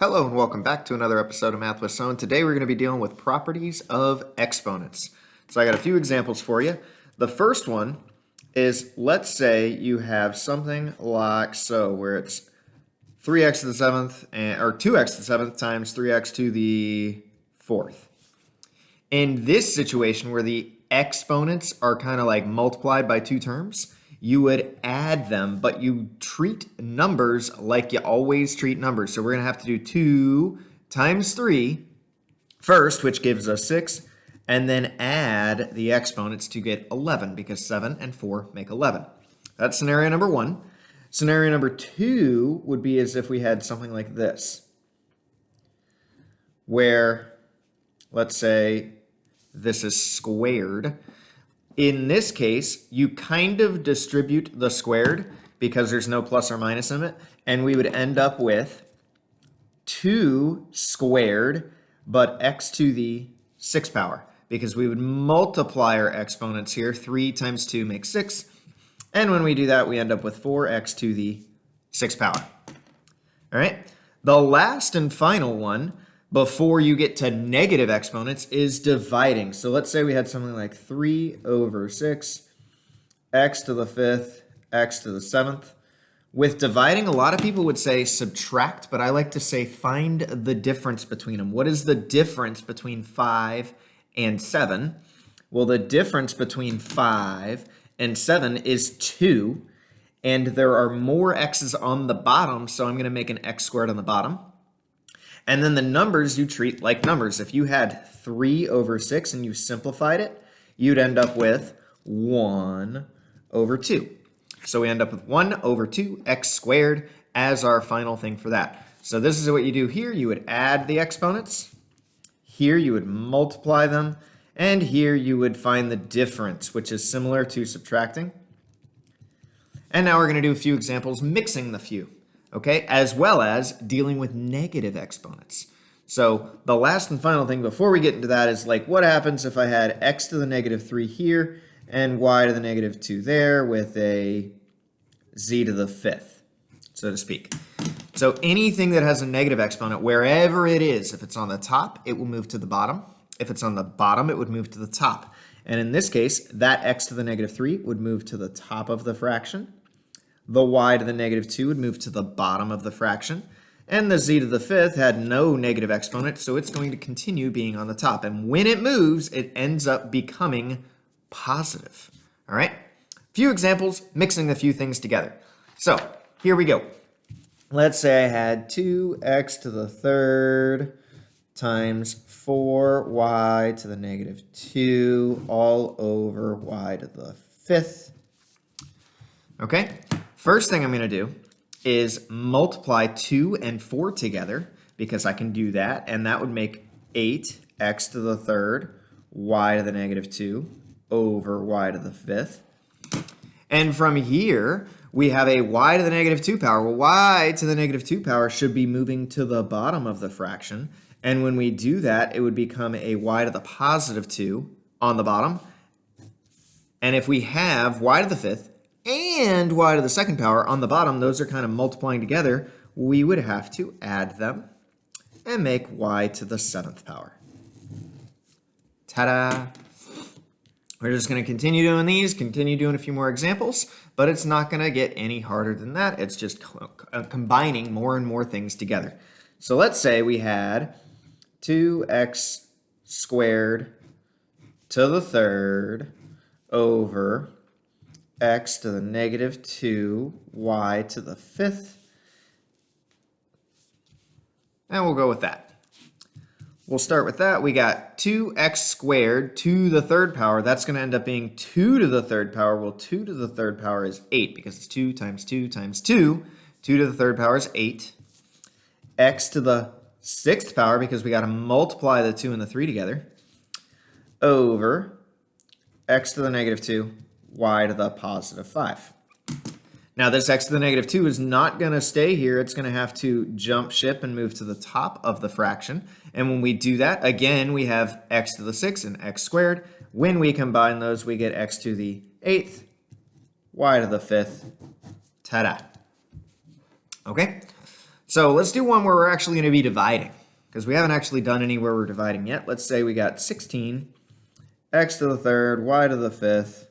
Hello and welcome back to another episode of Math with So. Today we're going to be dealing with properties of exponents. So I got a few examples for you. The first one is, let's say you have something like so, where it's 3x to the 7th, or 2x to the 7th times 3x to the 4th. In this situation where the exponents are kind of like multiplied by two terms, you would add them, but you treat numbers like you always treat numbers. So we're going to have to do 2 times 3 first, which gives us 6, and then add the exponents to get 11, because 7 and 4 make 11. That's scenario number 1. Scenario number 2 would be as if we had something like this, where, let's say, this is squared. In this case, you kind of distribute the squared because there's no plus or minus in it, and we would end up with 2 squared, but x to the 6th power, because we would multiply our exponents here. 3 times 2 makes 6, and when we do that, we end up with 4x to the 6th power. All right, the last and final one before you get to negative exponents is dividing. So let's say we had something like 3 over 6, x to the 5th, x to the 7th. With dividing, a lot of people would say subtract, but I like to say find the difference between them. What is the difference between 5 and 7? Well, the difference between 5 and 7 is 2, and there are more x's on the bottom, so I'm going to make an x squared on the bottom. And then the numbers you treat like numbers. If you had 3 over 6 and you simplified it, you'd end up with 1 over 2. So we end up with 1 over 2 x squared as our final thing for that. So this is what you do here. You would add the exponents. Here you would multiply them. And here you would find the difference, which is similar to subtracting. And now we're going to do a few examples mixing the few. Okay, as well as dealing with negative exponents. So the last and final thing before we get into that is like, what happens if I had x to the negative 3 here and y to the negative 2 there with a z to the 5th, so to speak. So anything that has a negative exponent, wherever it is, if it's on the top, it will move to the bottom. If it's on the bottom, it would move to the top. And in this case, that x to the negative 3 would move to the top of the fraction. The y to the negative 2 would move to the bottom of the fraction. And the z to the 5th had no negative exponent, so it's going to continue being on the top. And when it moves, it ends up becoming positive. All right? Few examples, mixing a few things together. So here we go. Let's say I had 2x to the 3rd times 4y to the negative 2 all over y to the 5th. Okay? First thing I'm going to do is multiply 2 and 4 together, because I can do that, and that would make 8x to the 3rd, y to the negative 2, over y to the 5th. And from here, we have a y to the negative 2 power. Well, y to the negative 2 power should be moving to the bottom of the fraction, and when we do that, it would become a y to the positive 2 on the bottom. And if we have y to the 5th, and y to the 2nd power on the bottom, those are kind of multiplying together, we would have to add them and make y to the 7th power. Ta-da! We're just going to continue doing these, continue doing a few more examples, but it's not going to get any harder than that. It's just combining more and more things together. So let's say we had 2x squared to the 3rd over x to the negative 2, y to the 5th. And we'll go with that. We'll start with that. We got 2x squared to the 3rd power. That's going to end up being 2 to the 3rd power. Well, 2 to the 3rd power is 8, because it's 2 times 2 times 2. 2 to the 3rd power is 8. X to the 6th power, because we got to multiply the 2 and the 3 together, over x to the negative 2, y to the positive 5. Now this x to the negative 2 is not going to stay here. It's going to have to jump ship and move to the top of the fraction. And when we do that, again, we have x to the 6 and x squared. When we combine those, we get x to the 8th, y to the 5th. Ta-da. Okay? So let's do one where we're actually going to be dividing, because we haven't actually done any where we're dividing yet. Let's say we got 16 x to the third, y to the fifth,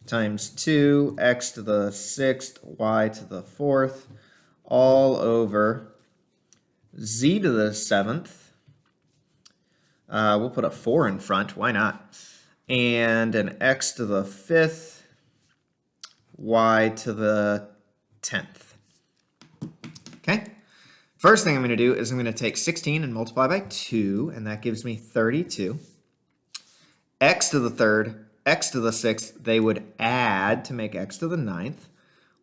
times 2 x to the sixth, y to the fourth, all over z to the seventh. We'll put a 4 in front, why not? And an x to the fifth, y to the 10th. Okay? First thing I'm going to do is I'm going to take 16 and multiply by 2, and that gives me 32. X to the third, x to the sixth, they would add to make x to the ninth.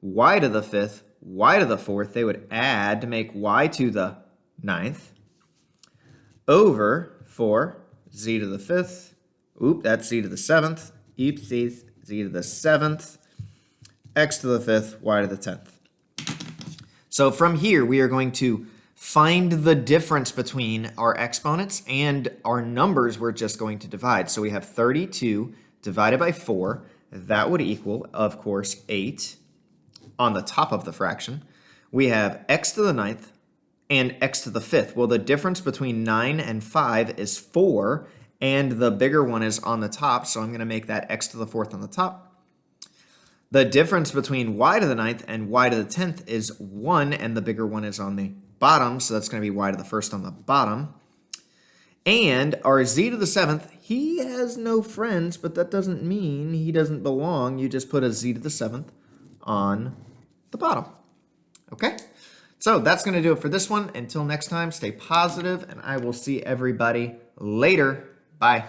Y to the fifth, y to the fourth, they would add to make y to the ninth. Over 4, z to the fifth, that's z to the seventh, oopsies, z to the seventh, x to the fifth, y to the 10th. So from here, we are going to find the difference between our exponents and our numbers we're just going to divide. So we have 32 divided by 4. That would equal, of course, 8 on the top of the fraction. We have x to the ninth and x to the fifth. Well, the difference between 9 and 5 is 4, and the bigger one is on the top, so I'm going to make that x to the fourth on the top. The difference between y to the ninth and y to the 10th is 1, and the bigger one is on the bottom, so that's going to be y to the first on the bottom. And our z to the seventh, he has no friends, but that doesn't mean he doesn't belong. You just put a z to the seventh on the bottom. Okay? So that's going to do it for this one. Until next time, stay positive, and I will see everybody later. Bye.